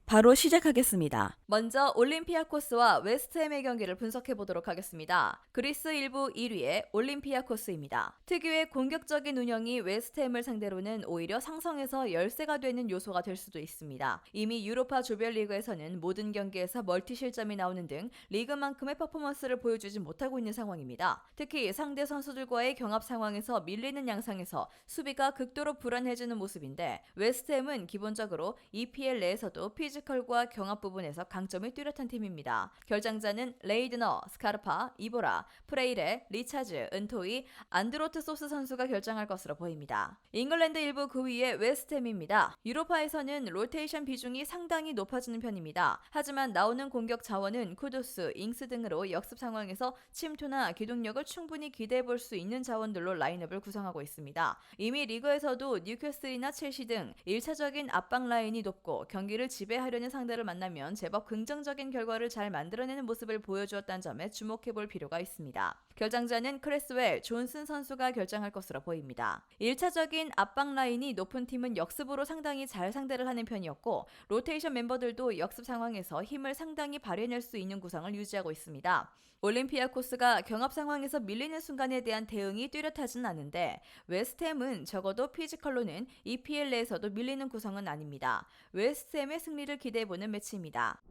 바로 시작하겠습니다. 먼저 올림피아코스와 웨스트햄의 경기를 분석해 보도록 하겠습니다. 그리스 1부 1위의 올림피아코스입니다. 특유의 공격적인 운영이 웨스트햄을 상대로는 오히려 상성에서 열세가 되는 요소가 될 수도 있습니다. 이미 유로파 조별리그에서는 모든 경기에서 멀티 실점이 나오는 등 리그만큼의 퍼포먼스를 보여주지 못하고 있는 상황입니다. 특히 상대 선수들과의 경합 상황에서 밀리는 양상에서 수비가 극도로 불안해지는 모습인데, 웨스트햄은 기본적으로 EPL 내에서도 피지컬과 경합 부분에서 강점이 뚜렷한 팀입니다. 결장자는 레이드너, 스카르파, 이보라, 프레이레, 리차즈, 은토이, 안드로트 소스 선수가 결정할 것으로 보입니다. 잉글랜드 1부 9위의 웨스트햄입니다. 유로파에서는 로테이션 비중이 상당히 높아지는 편입니다. 하지만 나오는 공격 자원은 쿠두스, 잉스 등으로 역습 상황에서 침투나 기동력을 충분히 기대해 볼 수 있는 자원들로 라인업을 구성하고 있습니다. 이미 리그에서도 뉴캐슬이나 첼시 등 1차적인 압박 라인이 높고 경기를 지배하려는 상대를 만나면 제법 긍정적인 결과를 잘 만들어내는 모습을 보여주었다는 점에 주목해 볼 필요가 있습니다. 결장자는 크레스웰, 존슨 선수가 결정할 것으로 보입니다. 1차적인 압박 라인이 높은 팀은 역습으로 상당히 잘 상대를 하는 편이었고, 로테이션 멤버들도 역습 상황에서 힘을 상당히 발휘해낼 수 있는 구성을 유지하고 있습니다. 올림피아코스가 경합 상황에서 밀리는 순간에 대한 대응이 뚜렷하진 않은데, 웨스트햄은 적어도 피지컬로는 EPL 내에서도 밀리는 구성은 아닙니다. 웨스트햄의 승리를 기대해보는 매치입니다.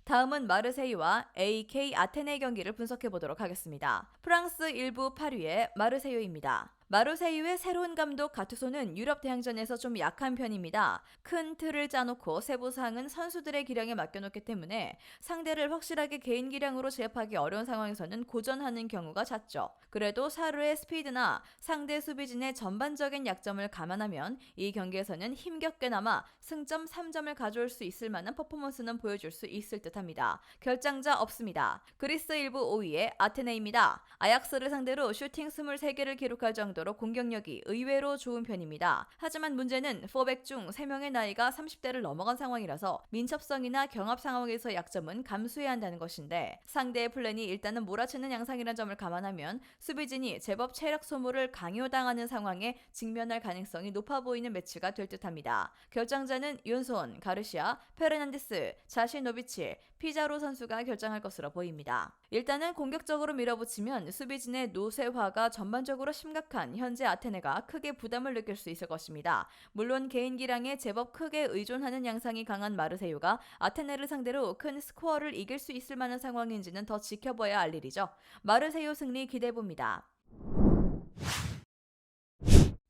다음은 마르세유와 AK 아테네 경기를 분석해 보도록 하겠습니다. 프랑스 1부 8위의 마르세유입니다. 마르세유의 새로운 감독 가투소는 유럽 대항전에서 좀 약한 편입니다. 큰 틀을 짜놓고 세부 사항은 선수들의 기량에 맡겨놓기 때문에 상대를 확실하게 개인 기량으로 제압하기 어려운 상황에서는 고전하는 경우가 잦죠. 그래도 사르의 스피드나 상대 수비진의 전반적인 약점을 감안하면 이 경기에서는 힘겹게나마 승점 3점을 가져올 수 있을 만한 퍼포먼스는 보여줄 수 있을 듯합니다. 결장자 없습니다. 그리스 1부 5위의 아테네입니다. 아약스를 상대로 슈팅 23개를 기록할 정도로 공격력이 의외로 좋은 편입니다. 하지만 문제는 포백 중 3명의 나이가 30대를 넘어간 상황이라서 민첩성이나 경합 상황에서 약점은 감수해야 한다는 것인데, 상대의 플랜이 일단은 몰아치는 양상이란 점을 감안하면 수비진이 제법 체력 소모를 강요당하는 상황에 직면할 가능성이 높아 보이는 매치가 될 듯합니다. 결정자는 윤손, 가르시아, 페르난데스, 자시노비치, 피자로 선수가 결정할 것으로 보입니다. 일단은 공격적으로 밀어붙이면 수비진의 노쇠화가 전반적으로 심각한 현재 아테네가 크게 부담을 느낄 수 있을 것입니다. 물론 개인 기량에 제법 크게 의존하는 양상이 강한 마르세유가 아테네를 상대로 큰 스코어를 이길 수 있을 만한 상황인지는 더 지켜봐야 알 일이죠. 마르세유 승리 기대해봅니다.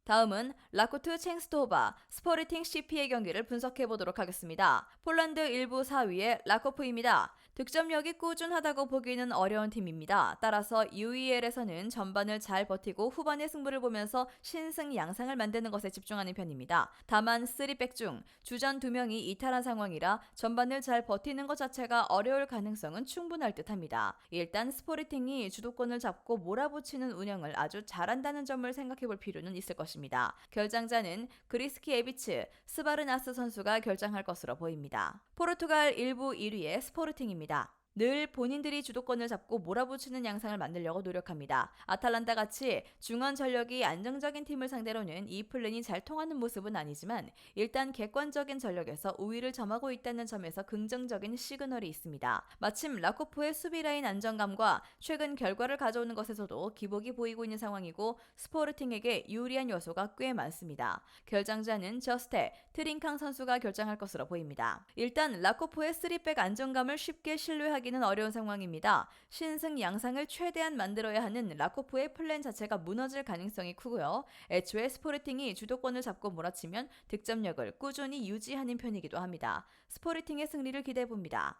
다음은 라코트 챙스토바, 스포르팅 CP의 경기를 분석해 보도록 하겠습니다. 폴란드 1부 4위의 라코프입니다. 득점력이 꾸준하다고 보기는 어려운 팀입니다. 따라서 UEL에서는 전반을 잘 버티고 후반의 승부를 보면서 신승 양상을 만드는 것에 집중하는 편입니다. 다만 3백 중 주전 2명이 이탈한 상황이라 전반을 잘 버티는 것 자체가 어려울 가능성은 충분할 듯합니다. 일단 스포르팅이 주도권을 잡고 몰아붙이는 운영을 아주 잘한다는 점을 생각해 볼 필요는 있을 것입니다. 결장자는 그리스키 에비츠, 스바르나스 선수가 결정할 것으로 보입니다. 포르투갈 1부 1위의 스포르팅입니다. 늘 본인들이 주도권을 잡고 몰아붙이는 양상을 만들려고 노력합니다. 아탈란타 같이 중원 전력이 안정적인 팀을 상대로는 이 플랜이 잘 통하는 모습은 아니지만, 일단 객관적인 전력에서 우위를 점하고 있다는 점에서 긍정적인 시그널이 있습니다. 마침 라코프의 수비라인 안정감과 최근 결과를 가져오는 것에서도 기복이 보이고 있는 상황이고, 스포르팅에게 유리한 요소가 꽤 많습니다. 결장자는 저스테, 트링캉 선수가 결정할 것으로 보입니다. 일단 라코프의 3백 안정감을 쉽게 신뢰하기는 어려운 상황입니다. 신승 양상을 최대한 만들어야 하는 라코프의 플랜 자체가 무너질 가능성이 크고요. 애초에 스포르팅이 주도권을 잡고 몰아치면 득점력을 꾸준히 유지하는 편이기도 합니다. 스포르팅의 승리를 기대해봅니다.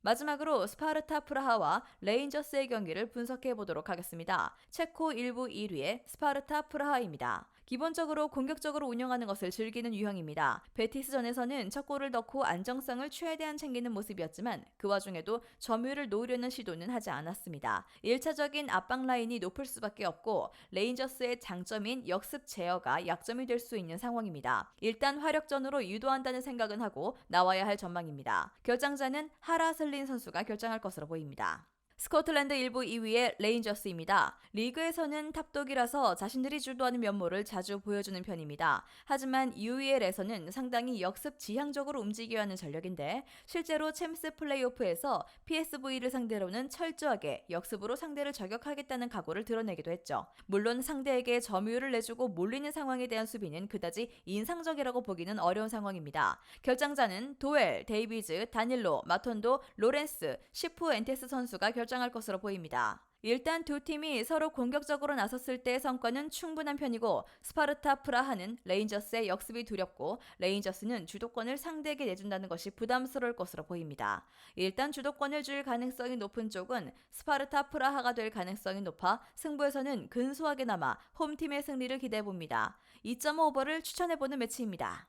마지막으로 스파르타 프라하와 레인저스의 경기를 분석해 보도록 하겠습니다. 체코 1부 1위의 스파르타 프라하입니다. 기본적으로 공격적으로 운영하는 것을 즐기는 유형입니다. 베티스전에서는 첫 골을 넣고 안정성을 최대한 챙기는 모습이었지만, 그 와중에도 점유율을 놓으려는 시도는 하지 않았습니다. 1차적인 압박 라인이 높을 수밖에 없고, 레인저스의 장점인 역습 제어가 약점이 될 수 있는 상황입니다. 일단 화력전으로 유도한다는 생각은 하고 나와야 할 전망입니다. 결장자는 하라슬린 선수가 결정할 것으로 보입니다. 스코틀랜드 1부 2위의 레인저스입니다. 리그에서는 탑독이라서 자신들이 주도하는 면모를 자주 보여주는 편입니다. 하지만 UEL에서는 상당히 역습 지향적으로 움직여야 하는 전력인데 실제로 챔스 플레이오프에서 PSV를 상대로는 철저하게 역습으로 상대를 저격하겠다는 각오를 드러내기도 했죠. 물론 상대에게 점유율을 내주고 몰리는 상황에 대한 수비는 그다지 인상적이라고 보기는 어려운 상황입니다. 결장자는 도엘, 데이비즈, 다닐로, 마톤도, 로렌스, 시프 엔테스 선수가 결정할 것으로 보입니다. 일단 두 팀이 서로 공격적으로 나섰을 때의 성과는 충분한 편이고 스파르타 프라하는 레인저스의 역습이 두렵고 레인저스는 주도권을 상대에게 내준다는 것이 부담스러울 것으로 보입니다. 일단 주도권을 줄 가능성이 높은 쪽은 스파르타 프라하가 될 가능성이 높아 승부에서는 근소하게나마 홈팀의 승리를 기대해봅니다. 2.5오버를 추천해보는 매치입니다.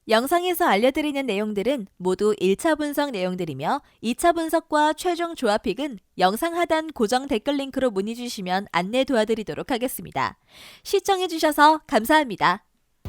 영상에서 알려드리는 내용들은 모두 1차 분석 내용들이며 2차 분석과 최종 조합픽은 영상 하단 고정 댓글 링크로 문의 주시면 안내 도와드리도록 하겠습니다. 시청해주셔서 감사합니다.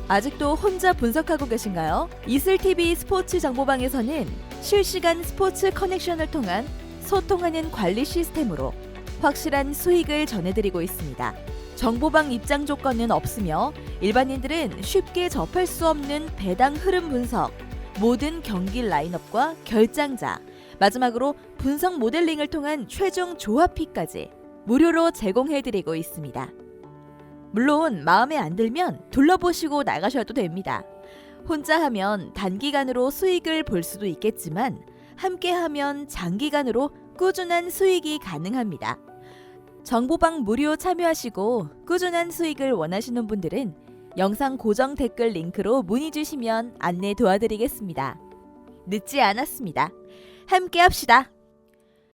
아직도 혼자 분석하고 계신가요? 이슬TV 스포츠 정보방에서는 실시간 스포츠 커넥션을 통한 소통하는 관리 시스템으로 확실한 수익을 전해드리고 있습니다. 정보방 입장 조건은 없으며 일반인들은 쉽게 접할 수 없는 배당 흐름 분석, 모든 경기 라인업과 결장자, 마지막으로 분석 모델링을 통한 최종 조합픽까지 무료로 제공해드리고 있습니다. 물론 마음에 안 들면 둘러보시고 나가셔도 됩니다. 혼자 하면 단기간으로 수익을 볼 수도 있겠지만 함께 하면 장기간으로 꾸준한 수익이 가능합니다. 정보방 무료 참여하시고 꾸준한 수익을 원하시는 분들은 영상 고정 댓글 링크로 문의 주시면 안내 도와드리겠습니다. 늦지 않았습니다. 함께 합시다.